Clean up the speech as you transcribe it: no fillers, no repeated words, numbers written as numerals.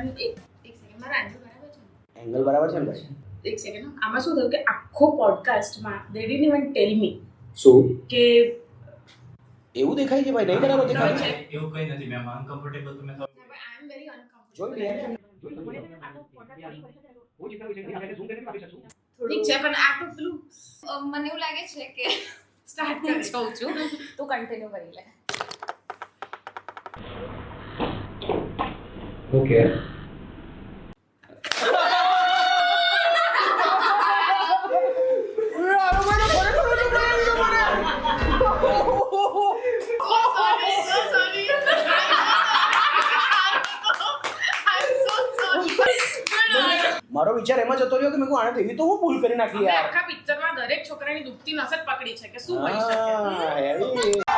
Second મારા answer બરાબર છે એંગલ બરાબર છે ને ભાઈ? એક સેકન્ડ આમાં શું થયું કે આખો પોડકાસ્ટમાં દે ડિડન્ટ ઇવન ટેલ મી શું કે એવું દેખાય છે ભાઈ? નહીં બરાબર દેખાય છે? એવું કઈ નથી મેમ અનકમ્ફર્ટેબલ તમે તો આઈ એમ વેરી અનકમ્ફર્ટેબલ જોઈ લે. ઠીક છે પણ આ તો પેલું મને એવું લાગે છે કે સ્ટાર્ટ હું કરી જોઉં છું તું કન્ટિન્યુ કરી લે ઓકે મારો વિચાર એમાં જતો રહ્યો કે મેં આને એવી તો હું ભૂલ કરી નાખી યાર. આખા પિક્ચરમાં દરેક છોકરાની દુખતી નસ જ પકડી છે કે શું હોય શકે હા, heavy.